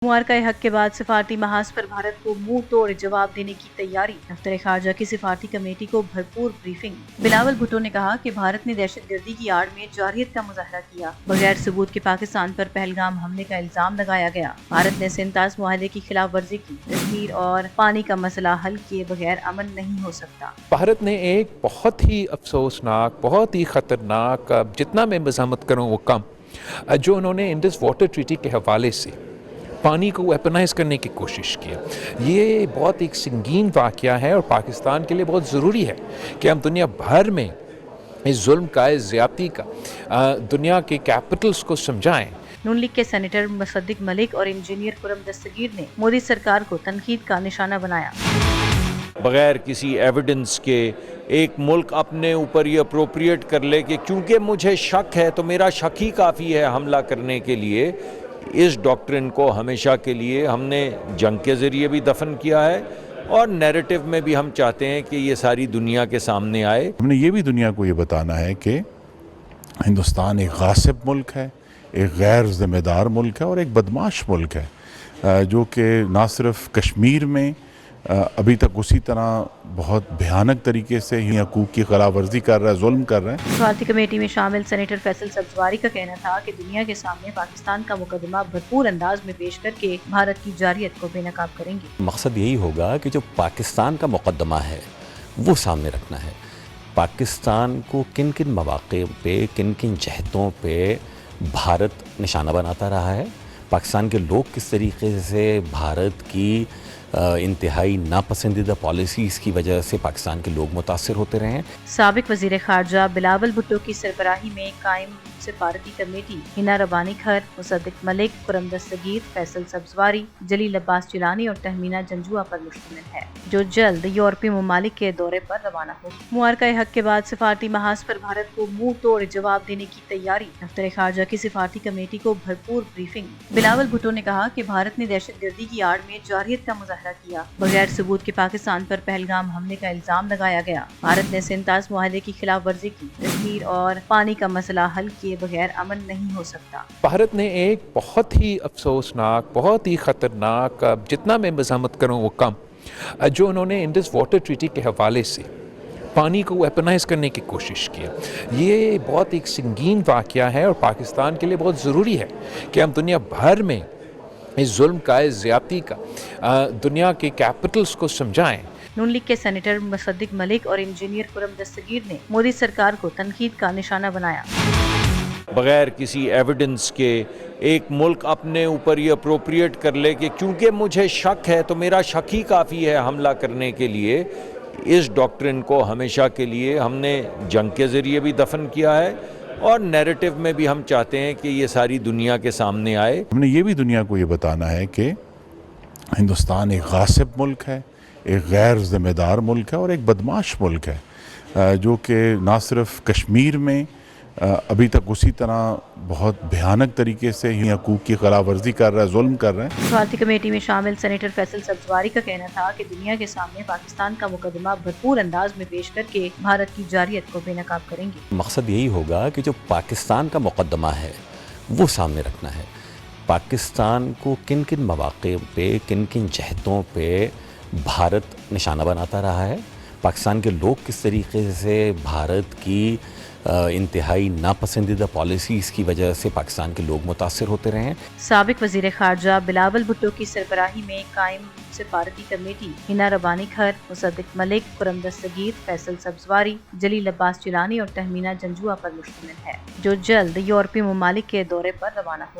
मुआरका हक के बाद सिफारती महाज पर भारत को मुंह तोड़ जवाब देने की तैयारी। दफ्तर खारजा की सिफारती कमेटी को भरपूर ब्रीफिंग। बिलावल भुट्टो ने कहा कि भारत ने दहशतगर्दी की आड़ में जारहियत का मुजाहरा किया। बगैर सबूत के पाकिस्तान पर पहलगाम हमले का इल्जाम लगाया गया। भारत ने सिंतास मुआहदे की खिलाफ वर्जी की। कश्मीर और पानी का मसला हल किए बगैर अमन नहीं हो सकता। भारत ने एक बहुत ही अफसोसनाक, बहुत ही ख़तरनाक, जितना मैं मज़ामत करूँ वो कम, जो उन्होंने इंडस वाटर ट्रीटी के हवाले से पानी को वेपनाइज करने की कोशिश की। ये बहुत एक संगीन वाक़या है और पाकिस्तान के लिए बहुत ज़रूरी है कि हम दुनिया भर में इस जुल्म का, इस ज़्यादती का, दुनिया के कैपिटल्स को समझाएं। नून लीग के सेनेटर मुसद्दिक मलिक और इंजीनियर खुरम दस्तगीर ने मोदी सरकार को तनकीद का निशाना बनाया। बगैर किसी एविडेंस के एक मुल्क अपने ऊपर ये अप्रोप्रिएट कर ले कि क्योंकि मुझे शक है तो मेरा शक ही काफ़ी है हमला करने के लिए, इस डॉक्ट्रिन को हमेशा के लिए हमने जंग के ज़रिए भी दफन किया है और नैरेटिव में भी हम चाहते हैं कि ये सारी दुनिया के सामने आए। हमने ये भी दुनिया को ये बताना है कि हिंदुस्तान एक गासिब मुल्क है, एक गैर ज़िम्मेदार मुल्क है और एक बदमाश मुल्क है, जो कि ना सिर्फ कश्मीर में अभी तक उसी तरह बहुत भयानक तरीके से ही हकूक़ की खिलाफ वर्जी कर रहा है, जुल्म कर रहा है। सिफारती कमेटी में शामिल सेनेटर फैसल सब्जवारी का कहना था कि दुनिया के सामने पाकिस्तान का मुकदमा भरपूर अंदाज में पेश करके भारत की जारहियत को बेनकाब करेंगे। मकसद यही होगा कि जो पाकिस्तान का मुकदमा है वो सामने रखना है। पाकिस्तान को किन किन मौक़े पे, किन किन जहतों पे भारत निशाना बनाता रहा है, पाकिस्तान के लोग किस तरीके से भारत की इंतहाई नापसंदीदा पॉलिसीज़ की वजह से पाकिस्तान के लोग मुतासर होते रहे हैं। साबिक वज़ीर ख़ारजा बिलावल भुट्टो की सरबराही में कायम सिफारती कमेटी हिना रबानी खर, मुसद्दिक मलिक, खुरम दस्तगीर, फैसल सब्जवारी, जलील अब्बास जिलानी और तहमीना जंजुआ पर मुश्तमिल है, जो जल्द यूरोपीय ममालिक के दौरे पर रवाना हो। मुआरका हक के बाद सिफारती महाज पर भारत को मुंह तोड़ जवाब देने की तैयारी। दफ्तर खारजा की सिफारती कमेटी को भरपूर ब्रीफिंग। बिलावल भुट्टो ने कहा कि भारत ने दहशतगर्दी की आड़ में जारहियत का मुजाहरा किया। बगैर सबूत के पाकिस्तान पर पहलगाम हमले का इल्जाम लगाया गया। भारत ने सिंतास मुआहदे की खिलाफ वर्जी की। कश्मीर और पानी का मसला हल किए बगैर अमन नहीं हो सकता। भारत ने एक बहुत ही अफसोसनाक, बहुत ही ख़तरनाक, जितना मैं मज़ामत करूँ वो कम, जो उन्होंने इंडस वाटर ट्रीटी के हवाले से पानी को वेपनाइज करने की कोशिश की। ये बहुत एक संगीन वाक़या है और पाकिस्तान के लिए बहुत ज़रूरी है कि हम दुनिया भर में इस जुल्म का, इस ज़्यादती का, दुनिया के कैपिटल्स को समझाएं। नून लीग के सेनेटर मुसद्दिक मलिक और इंजीनियर खुरम दस्तगीर ने मोदी सरकार को तनकीद का निशाना बनाया। बगैर किसी एविडेंस के एक मुल्क अपने ऊपर ये अप्रोप्रिएट कर ले कि क्योंकि मुझे शक है तो मेरा शक ही काफ़ी है हमला करने के लिए, इस डॉक्ट्रिन को हमेशा के लिए हमने जंग के ज़रिए भी दफन किया है और नैरेटिव में भी हम चाहते हैं कि ये सारी दुनिया के सामने आए। हमने ये भी दुनिया को ये बताना है कि हिंदुस्तान एक गासिब मुल्क है, एक गैर ज़िम्मेदार मुल्क है और एक बदमाश मुल्क है, जो कि ना सिर्फ कश्मीर में अभी तक उसी तरह बहुत भयानक तरीके से ही हकूक़ की खिलाफ वर्जी कर रहा है, जुल्म कर रहा है। सिफारती कमेटी में शामिल सेनेटर फैसल सब्जवारी का कहना था कि दुनिया के सामने पाकिस्तान का मुकदमा भरपूर अंदाज में पेश करके भारत की जारहियत को बेनकाब करेंगे। मकसद यही होगा कि जो पाकिस्तान का मुकदमा है वो सामने रखना है। पाकिस्तान को किन किन मौक़े पे, किन किन जहतों पे भारत निशाना बनाता रहा है, पाकिस्तान के लोग किस तरीके से भारत की इंतहाई नापसंदीदा पॉलिसीज़ की वजह से पाकिस्तान के लोग मुतासर होते रहे हैं। साबिक वज़ीर ख़ारजा बिलावल भुट्टो की सरबराही में कायम सिफारती कमेटी हिना रबानी खर, मुसद्दिक मलिक, खुरम दस्तगीर, फैसल सब्जवारी, जलील अब्बास जिलानी और तहमीना जंजुआ पर मुश्तमिल है, जो जल्द यूरोपीय ममालिक के दौरे पर रवाना हो।